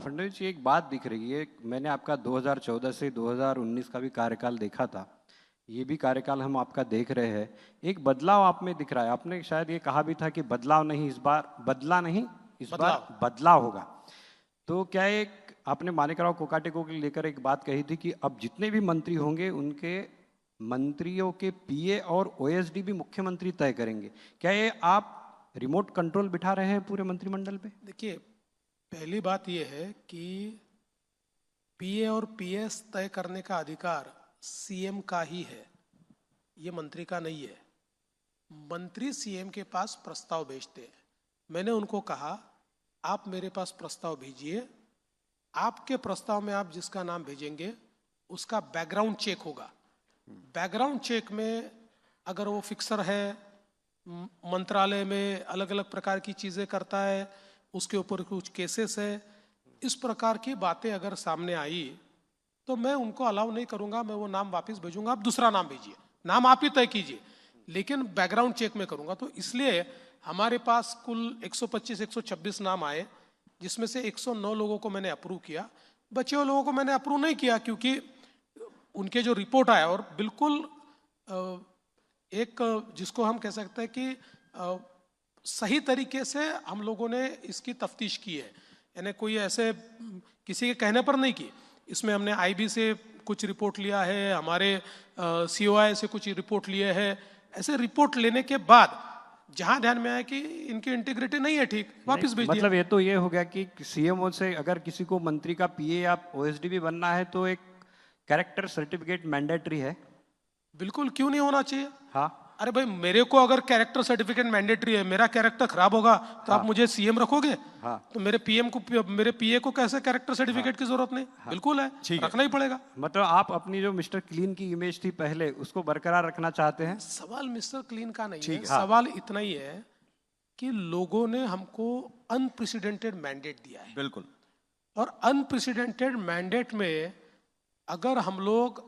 फडणवीस जी, एक बात दिख रही है, मैंने आपका 2014 से 2019 का भी कार्यकाल देखा था, ये भी कार्यकाल हम आपका देख रहे हैं। एक बदलाव आप में दिख रहा है। आपने शायद ये कहा भी था कि बदलाव नहीं, इस बार बदला नहीं, इस बार बदलाव होगा। तो क्या एक आपने माणिकराव कोकाटे को लेकर एक बात कही थी कि अब जितने भी मंत्री होंगे उनके मंत्रियों के पीए और ओएसडी भी मुख्यमंत्री तय करेंगे। क्या ये आप रिमोट कंट्रोल बिठा रहे हैं पूरे मंत्रिमंडल पे? देखिए, पहली बात यह है कि पीए और पीएस तय करने का अधिकार सीएम का ही है, ये मंत्री का नहीं है। मंत्री सीएम के पास प्रस्ताव भेजते हैं। मैंने उनको कहा, आप मेरे पास प्रस्ताव भेजिए, आपके प्रस्ताव में आप जिसका नाम भेजेंगे उसका बैकग्राउंड चेक होगा। बैकग्राउंड चेक में अगर वो फिक्सर है, मंत्रालय में अलग अलग प्रकार की चीजें करता है, उसके ऊपर कुछ केसेस है, इस प्रकार की बातें अगर सामने आई तो मैं उनको अलाउ नहीं करूंगा, मैं वो नाम वापस भेजूंगा, आप दूसरा नाम भेजिए, नाम आप ही तय कीजिए, लेकिन बैकग्राउंड चेक में करूंगा। तो इसलिए हमारे पास कुल 125-126 नाम आए, जिसमें से 109 लोगों को मैंने अप्रूव किया। बचे हुए लोगों को मैंने अप्रूव नहीं किया क्योंकि उनके जो रिपोर्ट आया, और बिल्कुल एक जिसको हम कह सकते हैं कि सही तरीके से हम लोगों ने इसकी तफ्तीश की है, यानी कोई ऐसे किसी के कहने पर नहीं की। इसमें हमने आईबी से कुछ रिपोर्ट लिया है, हमारे सीओआई से कुछ रिपोर्ट लिए हैं। ऐसे रिपोर्ट लेने के बाद जहां ध्यान में आया कि इनकी इंटीग्रिटी नहीं है ठीक, वापस भेज दिया। मतलब ये तो ये हो गया कि सीएमओ से अगर किसी को मंत्री का पीए या ओएसडी भी बनना है तो एक कैरेक्टर सर्टिफिकेट मैंडेटरी है। बिल्कुल, क्यों नहीं होना चाहिए? हाँ, अरे भाई, मेरे को अगर कैरेक्टर सर्टिफिकेट मैंडेटरी है, मेरा कैरेक्टर खराब होगा तो आप मुझे सीएम रखोगे? हाँ। तो मेरे पीए को कैसे कैरेक्टर सर्टिफिकेट की जरूरत नहीं? बिल्कुल है, रखना ही पड़ेगा। मतलब आप अपनी जो मिस्टर क्लीन की इमेज थी पहले, उसको बरकरार रखना चाहते हैं? सवाल मिस्टर क्लीन का नहीं है, सवाल इतना ही है कि लोगों ने हमको अनप्रेसिडेंटेड मैंडेट दिया है। बिल्कुल। और अनप्रेसिडेंटेड मैंडेट में अगर हम लोग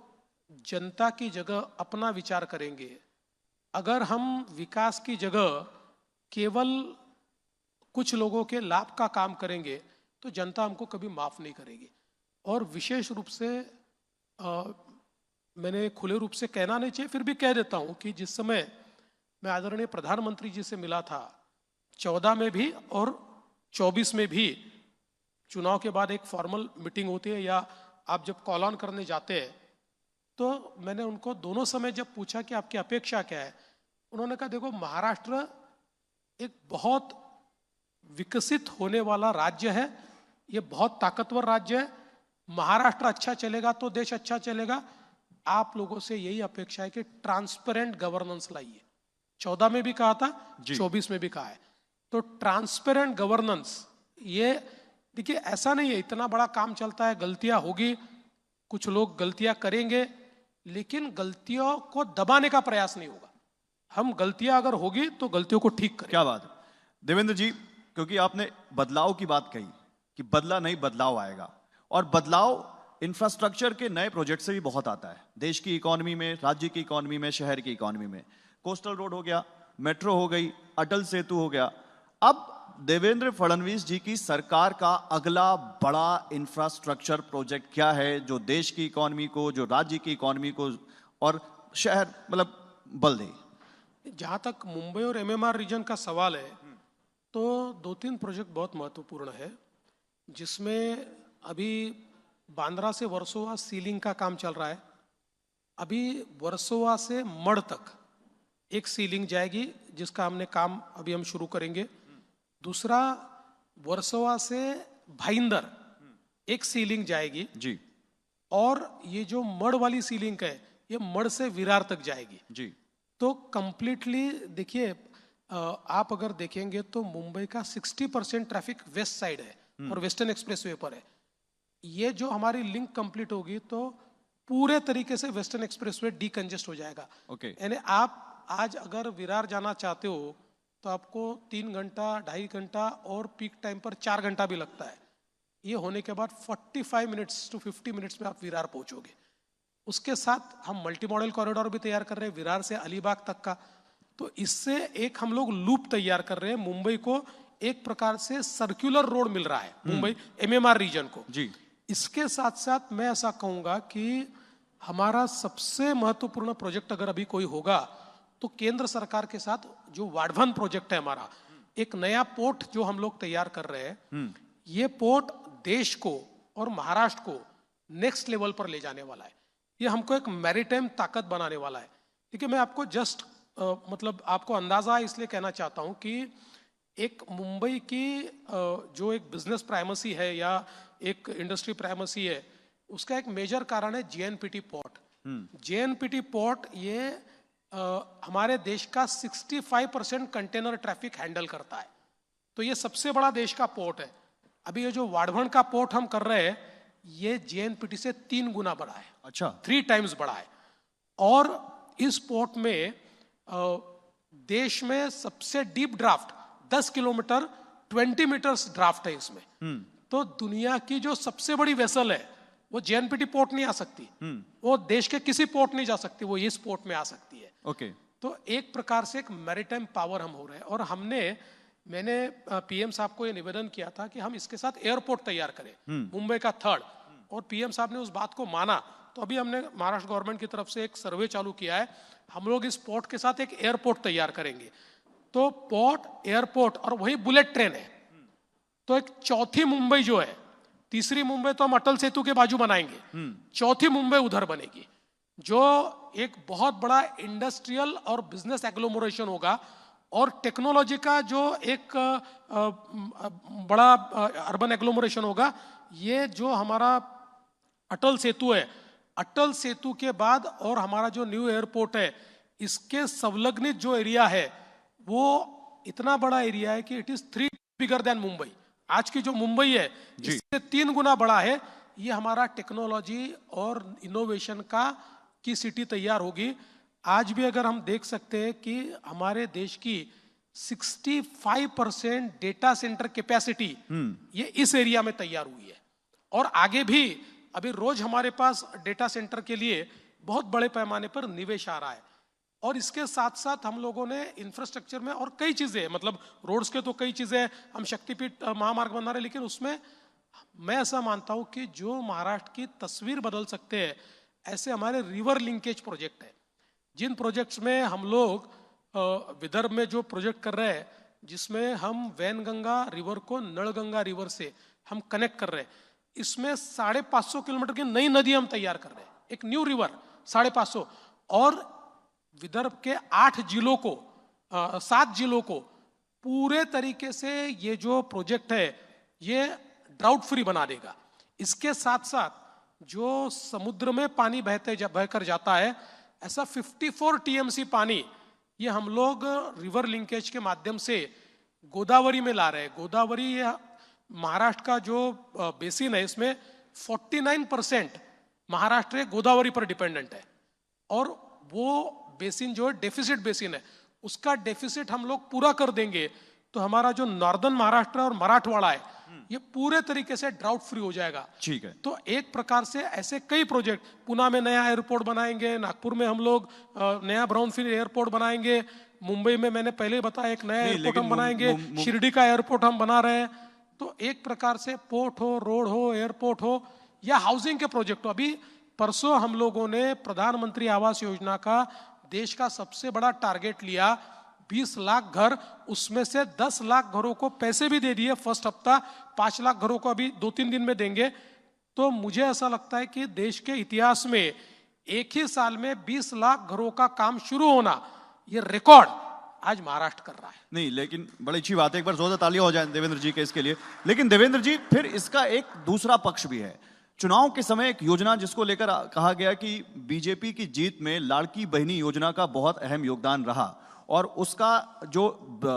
जनता की जगह अपना विचार करेंगे, अगर हम विकास की जगह केवल कुछ लोगों के लाभ का काम करेंगे तो जनता हमको कभी माफ नहीं करेगी। और विशेष रूप से मैंने खुले रूप से कहना नहीं चाहिए, फिर भी कह देता हूं कि जिस समय मैं आदरणीय प्रधानमंत्री जी से मिला था, 14 में भी और 24 में भी, चुनाव के बाद एक फॉर्मल मीटिंग होती है या आप जब कॉल ऑन करने जाते हैं, तो मैंने उनको दोनों समय जब पूछा कि आपकी अपेक्षा क्या है, उन्होंने कहा देखो, महाराष्ट्र एक बहुत विकसित होने वाला राज्य है, ये बहुत ताकतवर राज्य है, महाराष्ट्र अच्छा चलेगा तो देश अच्छा चलेगा, आप लोगों से यही अपेक्षा है कि ट्रांसपेरेंट गवर्नेंस लाइए। 14 में भी कहा था, 24 में भी कहा है। तो ट्रांसपेरेंट गवर्नेंस, ये देखिए ऐसा नहीं है, इतना बड़ा काम चलता है, गलतियां होगी, कुछ लोग गलतियां करेंगे, लेकिन गलतियों को दबाने का प्रयास नहीं होगा। हम गलतियां अगर होगी तो गलतियों को ठीक करें। क्या बात है देवेंद्र जी, क्योंकि आपने बदलाव की बात कही कि बदला नहीं बदलाव आएगा, और बदलाव इंफ्रास्ट्रक्चर के नए प्रोजेक्ट से भी बहुत आता है, देश की इकोनॉमी में, राज्य की इकोनॉमी में, शहर की इकोनॉमी में। कोस्टल रोड हो गया, मेट्रो हो गई, अटल सेतु हो गया। अब देवेंद्र फडणवीस जी की सरकार का अगला बड़ा इंफ्रास्ट्रक्चर प्रोजेक्ट क्या है जो देश की इकोनॉमी को, जो राज्य की इकोनॉमी को और शहर मतलब बल दे? जहाँ तक मुंबई और एमएमआर रीजन का सवाल है, तो 2-3 प्रोजेक्ट बहुत महत्वपूर्ण है, जिसमें अभी बांद्रा से वर्सोवा सीलिंग का काम चल रहा है। अभी वर्सोवा से मड़ तक एक सीलिंग जाएगी, जिसका हमने काम अभी हम शुरू करेंगे। दूसरा, वर्सोवा से भाईंदर एक सीलिंग जाएगी जी। और ये जो मड़ वाली सीलिंग है, ये मड़ से विरार तक जाएगी जी। तो कंप्लीटली देखिए, आप अगर देखेंगे तो मुंबई का 60% ट्रैफिक वेस्ट साइड है और वेस्टर्न एक्सप्रेसवे पर है। ये जो हमारी लिंक कंप्लीट होगी तो पूरे तरीके से वेस्टर्न एक्सप्रेसवे डीकंजेस्ट हो जाएगा। यानी आप आज अगर विरार जाना चाहते हो तो आपको 3 घंटा, 2.5 घंटा और पीक टाइम पर 4 घंटा भी लगता है। ये होने के बाद 45 मिनट्स टू 50 मिनट्स में आप विरार पहुंचोगे। उसके साथ हम मल्टी मॉडल कॉरिडोर भी तैयार कर रहे हैं विरार से अलीबाग तक का। तो इससे एक हम लोग लूप तैयार कर रहे हैं, मुंबई को एक प्रकार से सर्कुलर रोड मिल रहा है, मुंबई एमएमआर रीजन को जी। इसके साथ साथ मैं ऐसा कहूंगा कि हमारा सबसे महत्वपूर्ण प्रोजेक्ट अगर अभी कोई होगा तो केंद्र सरकार के साथ जो वाढवन प्रोजेक्ट है हमारा, एक नया पोर्ट जो हम लोग तैयार कर रहे हैं। ये पोर्ट देश को और महाराष्ट्र को नेक्स्ट लेवल पर ले जाने वाला है। ये हमको एक मैरीटाइम ताकत बनाने वाला है। ठीक है, मैं आपको जस्ट मतलब आपको अंदाजा इसलिए कहना चाहता हूं कि एक मुंबई की जो एक बिजनेस प्राइमेसी है या एक इंडस्ट्री प्राइमेसी है, उसका एक मेजर कारण है जेएनपीटी पोर्ट। जेएनपीटी पोर्ट ये हमारे देश का 65% कंटेनर ट्रैफिक हैंडल करता है। तो ये सबसे बड़ा देश का पोर्ट है। अभी ये जो वाढवण का पोर्ट हम कर रहे हैं, ये जेएनपीटी से 3 गुना बड़ा है। अच्छा, 3 टाइम्स बड़ा है। और इस पोर्ट में देश में सबसे deep draft 10 kilometre 20 metres draft है इसमें। तो दुनिया की जो सबसे बड़ी वेसल है वो जेएनपीटी पोर्ट नहीं आ सकती, वो देश के किसी पोर्ट नहीं जा सकती, वो इस पोर्ट में आ सकती है। ओके। तो एक प्रकार से एक मैरीटाइम पावर हम हो रहे हैं। और मैंने पीएम साहब को ये निवेदन किया था कि हम इसके साथ एयरपोर्ट तैयार करें, मुंबई का 3rd, और पीएम साहब ने उस बात को माना। तो अभी हमने महाराष्ट्र गवर्नमेंट की तरफ से एक सर्वे चालू किया है, हम लोग इस पोर्ट के साथ एक एयरपोर्ट तैयार करेंगे। तो पोर्ट, एयरपोर्ट और वही बुलेट ट्रेन है। तो एक चौथी मुंबई जो है, तीसरी मुंबई तो हम अटल सेतु के बाजू बनाएंगे, चौथी मुंबई उधर बनेगी, जो एक बहुत बड़ा इंडस्ट्रियल और बिजनेस एग्लोमरेशन होगा। और टेक्नोलॉजी का जो एक बड़ा अर्बन एग्लोमरेशन होगा। ये जो हमारा अटल सेतु है, अटल सेतु के बाद और हमारा जो न्यू एयरपोर्ट है, इसके संलग्नित जो एरिया है वो इतना बड़ा एरिया है कि it is 3 bigger than Mumbai. आज की जो मुंबई है इससे 3 गुना बड़ा है। ये हमारा टेक्नोलॉजी और इनोवेशन की सिटी तैयार होगी। आज भी अगर हम देख सकते हैं कि हमारे देश की 65% डेटा सेंटर कैपेसिटी ये इस एरिया में तैयार हुई है। और आगे भी अभी रोज हमारे पास डेटा सेंटर के लिए बहुत बड़े पैमाने पर निवेश आ रहा है। और इसके साथ साथ हम लोगों ने इंफ्रास्ट्रक्चर में और कई चीजें, मतलब रोड्स के तो कई चीजें, हम शक्तिपीठ महामार्ग बना रहे हैं, लेकिन उसमें मैं ऐसा मानता हूं कि जो महाराष्ट्र की तस्वीर बदल सकते हैं, ऐसे हमारे रिवर लिंकेज प्रोजेक्ट है। जिन प्रोजेक्ट्स में हम लोग विदर्भ में जो प्रोजेक्ट कर रहे हैं, जिसमें हम वैनगंगा रिवर को नळगंगा रिवर से हम कनेक्ट कर रहे हैं, इसमें 550 किलोमीटर की नई नदी हम तैयार कर रहे हैं, एक न्यू रिवर 550। और विदर्भ के 8 जिलों को 7 जिलों को पूरे तरीके से ये जो प्रोजेक्ट है ये ड्राउट फ्री बना देगा। इसके साथ साथ जो समुद्र में पानी बहकर जाता है, ऐसा 54 टीएमसी पानी ये हम लोग रिवर लिंकेज के माध्यम से गोदावरी में ला रहे हैं। गोदावरी महाराष्ट्र का जो बेसिन है, इसमें 49% महाराष्ट्र गोदावरी पर डिपेंडेंट है। और वो बेसिन जो है डेफिसिट बेसिन है, उसका डेफिसिट हम लोग पूरा कर देंगे तो हमारा जो नॉर्दर्न महाराष्ट्र और मराठवाड़ा है ये पूरे तरीके से ड्राउट फ्री हो जाएगा। ठीक है। तो एक प्रकार से ऐसे कई प्रोजेक्ट, पुणे में नया एयरपोर्ट बनाएंगे, नागपुर में हम लोग नया ब्राउनफील्ड एयरपोर्ट बनाएंगे, मुंबई में मैंने पहले ही बताया एक नया नहीं, एयरपोर्ट लेकिन हम बनाएंगे, शिरडी का एयरपोर्ट हम बना रहे हैं। तो एक प्रकार से पोर्ट हो, रोड हो, एयरपोर्ट हो या हाउसिंग के प्रोजेक्ट हो। अभी परसों हम लोगों ने प्रधानमंत्री आवास योजना का देश का सबसे बड़ा टारगेट लिया, 20 लाख घर, उसमें से 10 लाख घरों को पैसे भी दे दिए फर्स्ट हफ्ता, 5 लाख घरों को अभी 2-3 दिन में देंगे। तो मुझे ऐसा लगता है कि देश के इतिहास में एक ही साल में 20 लाख घरों का काम शुरू होना, ये रिकॉर्ड आज महाराष्ट्र कर रहा है। नहीं, लेकिन बड़ी अच्छी बात है, एक बार जोरदार तालियां हो जाए देवेंद्र जी के इसके लिए। लेकिन देवेंद्र जी, फिर इसका एक दूसरा पक्ष भी है। चुनाव के समय एक योजना जिसको लेकर कहा गया कि बीजेपी की जीत में लाड़की बहनी योजना का बहुत अहम योगदान रहा, और उसका जो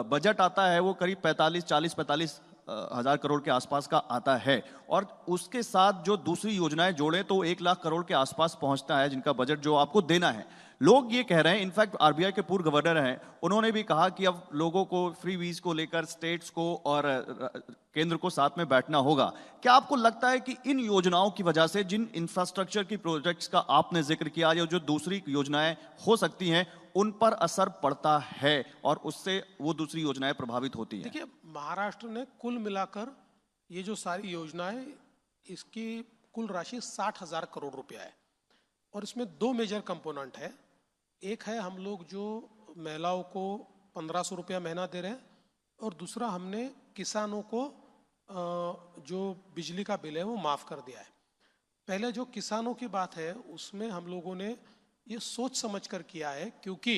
बजट आता है वो करीब 40-45 हजार करोड़ के आसपास का आता है, और उसके साथ जो दूसरी योजनाएं जोड़े तो 1 लाख करोड़ के आसपास पहुंचता है जिनका बजट जो आपको देना है। लोग ये कह रहे हैं, इनफैक्ट आरबीआई के पूर्व गवर्नर हैं, उन्होंने भी कहा कि अब लोगों को फ्री वीज को लेकर स्टेट्स को और केंद्र को साथ में बैठना होगा। क्या आपको लगता है कि इन योजनाओं की वजह से जिन इंफ्रास्ट्रक्चर की प्रोजेक्ट्स का आपने जिक्र किया या जो दूसरी योजनाएं हो सकती हैं उन पर असर पड़ता है और उससे वो दूसरी योजनाएं प्रभावित होती हैं? देखिए, महाराष्ट्र ने कुल मिलाकर ये जो सारी योजनाएं, इसकी कुल राशि 60,000 करोड़ रुपया है, और इसमें 2 मेजर कंपोनेंट है। एक है हम लोग जो महिलाओं को 1500 रुपया महीना दे रहे हैं, और दूसरा हमने किसानों को जो बिजली का बिल है वो माफ़ कर दिया है। पहले जो किसानों की बात है उसमें हम लोगों ने ये सोच समझ कर किया है, क्योंकि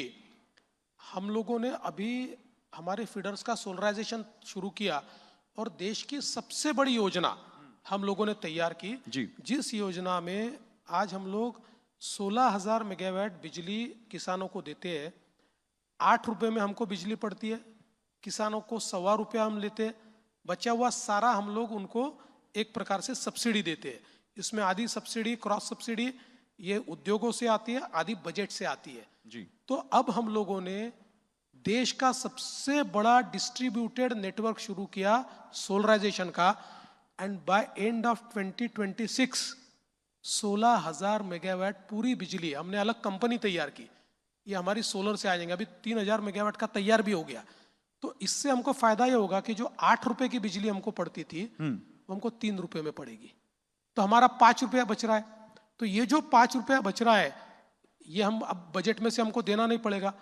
हम लोगों ने अभी हमारे फीडर्स का सोलराइजेशन शुरू किया, और देश की सबसे बड़ी योजना हम लोगों ने तैयार की जी। जिस योजना में आज हम लोग 16,000 मेगावाट बिजली किसानों को देते हैं। 8 रुपये में हमको बिजली पड़ती है, किसानों को 1.25 रुपया हम लेते हैं, बचा हुआ सारा हम लोग उनको एक प्रकार से सब्सिडी देते हैं। इसमें आधी सब्सिडी, क्रॉस सब्सिडी, ये उद्योगों से आती है, आधी बजट से आती है जी। तो अब हम लोगों ने देश का सबसे बड़ा डिस्ट्रीब्यूटेड नेटवर्क शुरू किया सोलराइजेशन का, and by end of 2026 16,000 megawatt पूरी बिजली हमने अलग कंपनी तैयार की, ये हमारी सोलर से आ जाएंगे। अभी 3,000 मेगावाट का तैयार भी हो गया। तो इससे हमको फायदा ये होगा कि जो 8 रुपए की बिजली हमको पड़ती थी वो हमको 3 रुपए में पड़ेगी, तो हमारा 5 रुपया बच रहा है। तो ये जो 5 रुपया बच रहा है ये हम अब बजट में से हमको देना नहीं पड़ेगा।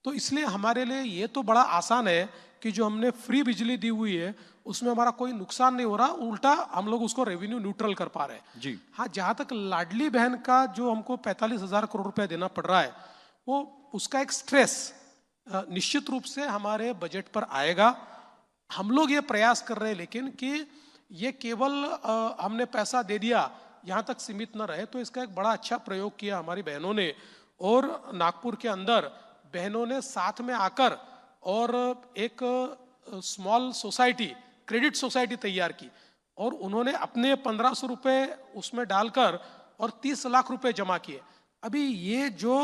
तो इसलिए हमारे लिए ये तो बड़ा आसान है कि जो हमने फ्री बिजली दी हुई है उसमें हमारा कोई नुकसान नहीं हो रहा, उल्टा हम लोग उसको रेवेन्यू न्यूट्रल कर पा रहे हैं जी। हाँ, जहां तक लाडली बहन का जो हमको 45,000 करोड़ रुपया देना पड़ रहा है, वो उसका एक स्ट्रेस निश्चित रूप से हमारे बजट पर आएगा। हम लोग ये प्रयास कर रहे हैं लेकिन कि ये केवल हमने पैसा दे दिया यहाँ तक सीमित न रहे। तो इसका एक बड़ा अच्छा प्रयोग किया हमारी बहनों ने, और नागपुर के अंदर बहनों ने साथ में आकर और एक स्मॉल सोसाइटी, क्रेडिट सोसाइटी तैयार की, और उन्होंने अपने 1,500 रुपये उसमें डालकर और 30 लाख रुपए जमा किए। अभी ये जो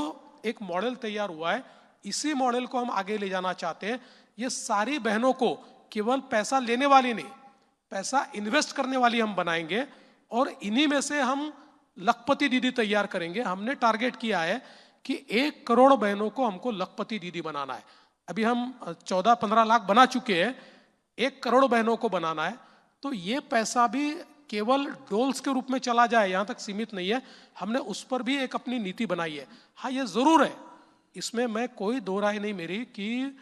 एक मॉडल तैयार हुआ है, इसी मॉडल को हम आगे ले जाना चाहते हैं। ये सारी बहनों को केवल पैसा लेने वाली नहीं, पैसा इन्वेस्ट करने वाली हम बनाएंगे, और इन्हीं में से हम लखपति दीदी तैयार करेंगे। हमने टारगेट किया है कि 1 करोड़ बहनों को हमको लखपति दीदी बनाना है। अभी हम 14-15 लाख बना चुके हैं, 1 करोड़ बहनों को बनाना है। तो ये पैसा भी केवल डोल्स के रूप में चला जाए यहाँ तक सीमित नहीं है, हमने उस पर भी एक अपनी नीति बनाई है। हाँ, ये जरूर है, इसमें मैं कोई दो राय नहीं मेरी कि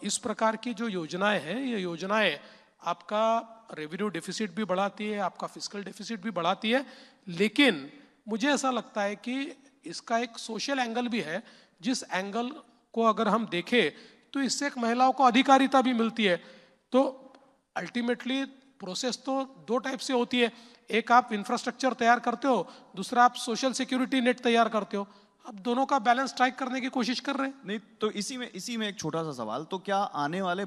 इस प्रकार की जो योजनाएं हैं, ये योजनाएं आपका रेवेन्यू डेफिसिट भी बढ़ाती है, आपका फिस्कल डेफिसिट भी बढ़ाती है, लेकिन मुझे ऐसा लगता है कि इसका एक सोशल एंगल भी है, जिस एंगल को अगर हम देखें तो इससे एक महिलाओं को अधिकारिता भी मिलती है। तो अल्टीमेटली प्रोसेस तो 2 टाइप से होती है, एक आप इंफ्रास्ट्रक्चर तैयार करते हो, दूसरा आप सोशल सिक्योरिटी नेट तैयार करते हो। अब दोनों का बैलेंस स्ट्राइक करने की कोशिश कर रहे हैं। नहीं तो इसी में एक छोटा सा सवाल, तो क्या आने वाले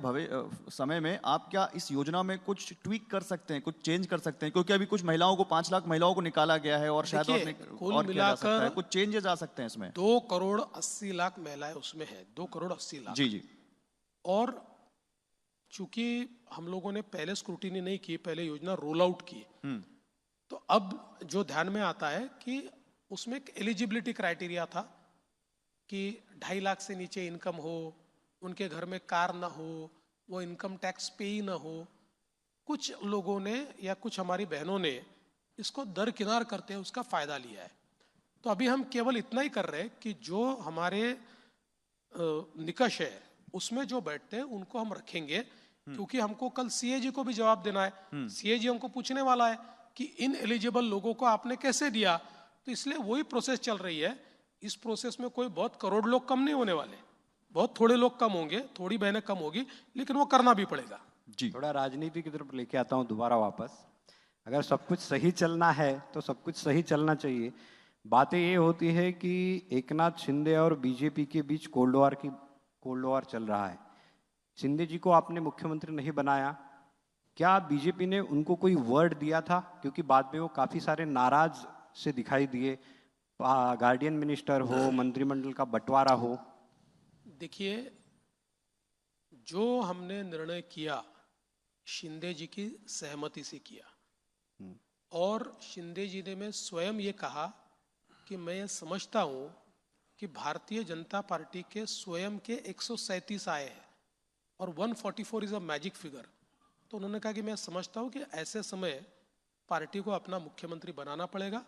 समय में आप क्या इस योजना में कुछ ट्वीक कर सकते हैं, कुछ चेंज कर सकते हैं? क्योंकि अभी कुछ महिलाओं को 5 लाख महिलाओं को निकाला गया है, और शायद और किया जा सकता है, कुछ चेंजेस आ सकते हैं इसमें। 2 करोड़ 80 लाख महिलाएं उसमें है, 2 करोड़ 80 लाख। जी जी। और चूंकि हम लोगों ने पहले स्क्रूटिनी नहीं की, पहले योजना रोल आउट की, तो अब जो ध्यान में आता है कि उसमें एक एलिजिबिलिटी क्राइटेरिया था कि 2.5 लाख से नीचे इनकम हो, उनके घर में कार ना हो, वो इनकम टैक्स पे ही ना हो, कुछ लोगों ने या कुछ हमारी बहनों ने इसको दरकिनार करते हैं उसका फायदा लिया है। तो अभी हम केवल इतना ही कर रहे हैं कि जो हमारे निकष है उसमें जो बैठते हैं उनको हम रखेंगे, क्योंकि हमको कल सीएजी को भी जवाब देना है। सीएजी हमको पूछने वाला है कि इन एलिजिबल लोगों को आपने कैसे दिया, तो इसलिए वही प्रोसेस चल रही है। इस प्रोसेस में कोई बहुत करोड़ लोग कम नहीं होने वाले, बहुत थोड़े लोग कम होंगे, थोड़ी बहनें कम होगी, लेकिन वो करना भी पड़ेगा। जी, थोड़ा राजनीति की तरफ लेके आता हूँ दोबारा वापस। अगर सब कुछ सही चलना है तो सब कुछ सही चलना चाहिए। बातें ये होती है कि एकनाथ शिंदे और बीजेपी के बीच कोल्ड वॉर चल रहा है। शिंदे जी को आपने मुख्यमंत्री नहीं बनाया, क्या बीजेपी ने उनको कोई वर्ड दिया था? क्योंकि बाद में वो काफ़ी सारे नाराज से दिखाई दिए, गार्डियन मिनिस्टर हो, मंत्रिमंडल का बंटवारा हो। देखिए, जो हमने निर्णय किया शिंदे जी की सहमति से किया, और शिंदे जी ने मैं स्वयं ये कहा कि मैं ये समझता हूँ कि भारतीय जनता पार्टी के स्वयं के 137 आए हैं और 144 इज अ मैजिक फिगर। तो उन्होंने कहा कि मैं समझता हूँ कि ऐसे समय पार्टी को अपना मुख्यमंत्री बनाना पड़ेगा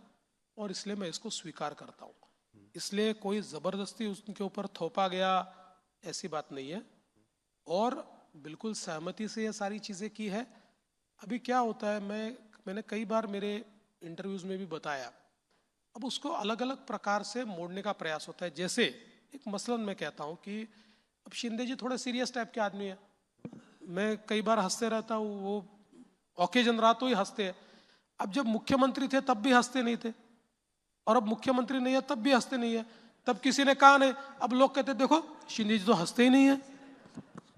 और इसलिए मैं इसको स्वीकार करता हूँ। इसलिए कोई ज़बरदस्ती उनके ऊपर थोपा गया ऐसी बात नहीं है, और बिल्कुल सहमति से ये सारी चीज़ें की है। अभी क्या होता है, मैंने कई बार मेरे इंटरव्यूज़ में भी बताया, अब उसको अलग अलग प्रकार से मोड़ने का प्रयास होता है। जैसे एक मसलन मैं कहता हूँ कि अब शिंदे जी थोड़े सीरियस टाइप के आदमी हैं, मैं कई बार हंसते रहता हूँ, वो ओकेजन रहा तो ही हंसते हैं। अब जब मुख्यमंत्री थे तब भी हंसते नहीं थे, और अब मुख्यमंत्री नहीं है तब भी हंसते नहीं है। तब किसी ने कहा नहीं, अब लोग कहते देखो शिंदे जी तो हंसते ही नहीं है।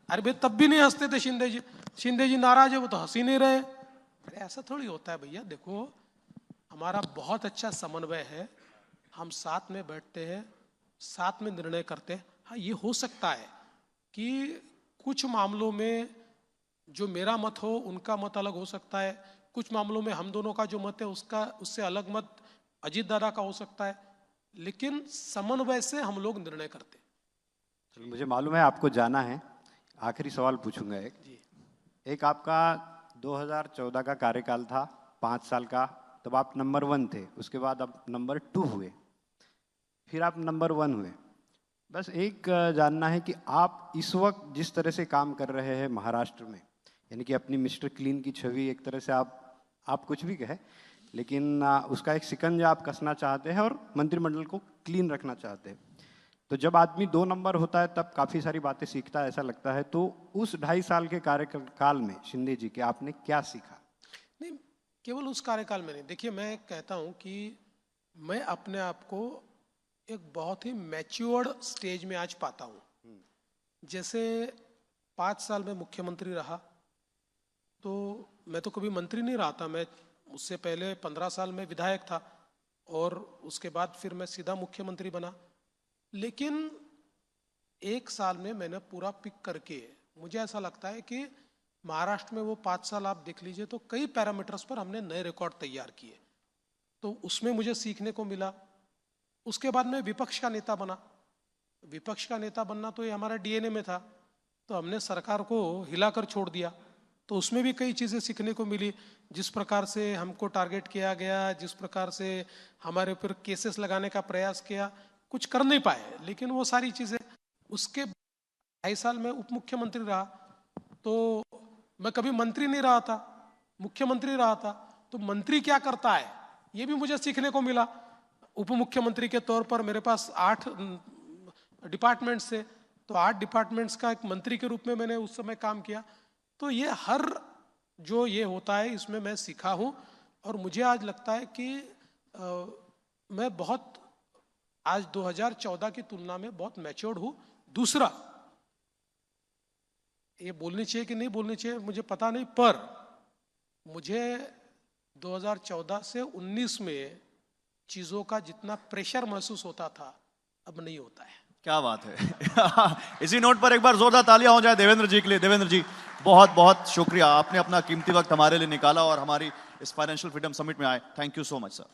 अरे भाई, तब भी नहीं हंसते थे शिंदे जी नाराज है, वो तो हंस ही नहीं रहे। अरे ऐसा थोड़ी होता है भैया। देखो, हमारा बहुत अच्छा समन्वय है, हम साथ में बैठते हैं, साथ में निर्णय करते हैं। हाँ, ये हो सकता है कि कुछ मामलों में जो मेरा मत हो उनका मत अलग हो सकता है, कुछ मामलों में हम दोनों का जो मत है उससे अलग मत अजीत दादा का हो सकता है, लेकिन समन्वय से हम लोग निर्णय करते हैं। मुझे मालूम है आपको जाना है, आखिरी सवाल पूछूंगा एक आपका 2014 का कार्यकाल था 5 साल का, तब आप नंबर 1 थे, उसके बाद आप नंबर 2 हुए, फिर आप नंबर 1 हुए। बस एक जानना है कि आप इस वक्त जिस तरह से काम कर रहे हैं महाराष्ट्र में, यानी कि अपनी मिस्टर क्लीन की छवि, एक तरह से आप कुछ भी कहे, लेकिन उसका एक शिकंजा आप कसना चाहते हैं और मंत्रिमंडल को क्लीन रखना चाहते हैं। तो जब आदमी 2 नंबर होता है तब काफ़ी सारी बातें सीखता है, ऐसा लगता है। तो उस 2.5 साल के कार्यकाल में शिंदे जी के आपने क्या सीखा? नहीं, केवल उस कार्यकाल में नहीं। देखिए, मैं कहता हूँ कि मैं अपने आप को एक बहुत ही मैच्योर्ड स्टेज में आज पाता हूँ। जैसे 5 साल में मुख्यमंत्री रहा, तो मैं तो कभी मंत्री नहीं रहा था, मैं उससे पहले 15 साल में विधायक था, और उसके बाद फिर मैं सीधा मुख्यमंत्री बना। लेकिन 1 साल में मैंने पूरा पिक करके, मुझे ऐसा लगता है कि महाराष्ट्र में वो 5 साल आप देख लीजिए तो कई पैरामीटर्स पर हमने नए रिकॉर्ड तैयार किए, तो उसमें मुझे सीखने को मिला। उसके बाद मैं विपक्ष का नेता बना। विपक्ष का नेता बनना तो ये हमारा डीएनए में था, तो हमने सरकार को हिलाकर छोड़ दिया, तो उसमें भी कई चीज़ें सीखने को मिली। जिस प्रकार से हमको टारगेट किया गया, जिस प्रकार से हमारे ऊपर केसेस लगाने का प्रयास किया, कुछ कर नहीं पाए, लेकिन वो सारी चीज़ें। उसके 2.5 साल में उप मुख्यमंत्री रहा, तो मैं कभी मंत्री नहीं रहा था, मुख्यमंत्री रहा था। तो मंत्री क्या करता है ये भी मुझे सीखने को मिला। उप मुख्यमंत्री के तौर पर मेरे पास 8 डिपार्टमेंट्स थे, तो 8 डिपार्टमेंट्स का एक मंत्री के रूप में मैंने उस समय काम किया। तो ये हर जो ये होता है इसमें मैं सीखा हूँ, और मुझे आज लगता है कि मैं बहुत आज 2014 की तुलना में बहुत मैच्योर्ड हूँ। दूसरा, ये बोलनी चाहिए कि नहीं बोलनी चाहिए मुझे पता नहीं, पर मुझे 2014 से 19 में चीज़ों का जितना प्रेशर महसूस होता था अब नहीं होता है। क्या बात है। इसी नोट पर एक बार जोरदार तालियां हो जाए देवेंद्र जी के लिए। देवेंद्र जी, बहुत बहुत शुक्रिया, आपने अपना कीमती वक्त हमारे लिए निकाला और हमारी इस फाइनेंशियल फ्रीडम समिट में आए। Thank you so much sir.